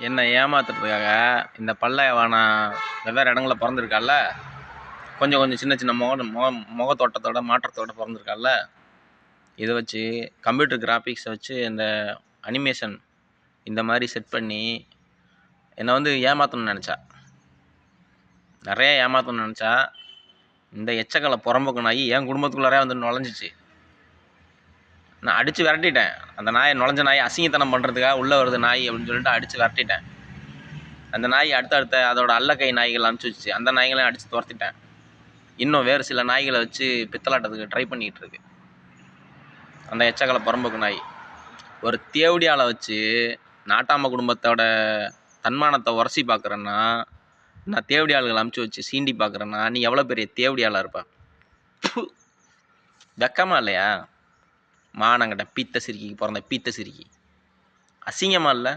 என்னை ஏமாத்துறதுக்காக இந்த பல்லைவான வெவ்வேறு இடங்களில் பிறந்திருக்கால, கொஞ்சம் கொஞ்சம் சின்ன சின்ன முகத்தோட்டத்தோட மாற்றத்தோட பிறந்திருக்கால, இதை வச்சு கம்ப்யூட்டர் கிராஃபிக்ஸை வச்சு இந்த அனிமேஷன் இந்த மாதிரி செட் பண்ணி என்னை வந்து ஏமாற்றணும்னு நினச்சா, நிறைய ஏமாற்றணும்னு நினச்சா. இந்த எச்சக்கலை புறம்போக்கு நாய் என் குடும்பத்துக்குள்ளாரே வந்து நுழைஞ்சிச்சு. நான் அடித்து விரட்டிட்டேன். அந்த நாயை நுழைஞ்ச நாய் அசிங்கத்தனம் பண்ணுறதுக்காக உள்ளே வருது நாய் அப்படின்னு சொல்லிட்டு அடித்து விரட்டிட்டேன். அந்த நாய் அடுத்த அதோட அல்லக்கை நாய்கள் அனுப்பிச்சி வச்சு அந்த நாய்களையும் அடித்து துரத்திட்டேன். இன்னும் வேறு சில நாய்களை வச்சு பித்தலாட்டத்துக்கு ட்ரை பண்ணிகிட்டு இருக்கு அந்த எச்சக்கலை புறம்போக்கு நாய். ஒரு தேவடியாலை வச்சு நாட்டாம குடும்பத்தோட தன்மானத்தை உரசி பார்க்குறேன்னா, நான் தேவடியாள்களை அனுப்பிச்சி வச்சு சீண்டி பார்க்குறேன்னா, நீ எவ்வளோ பெரிய தேவடியாளாக இருப்ப? வெக்கமா இல்லையா? மானங்கட்ட பீத்த சிரிக்கிக்கு பிறந்த பீத்த சிரிக்கி, அசிங்கமா இல்லை?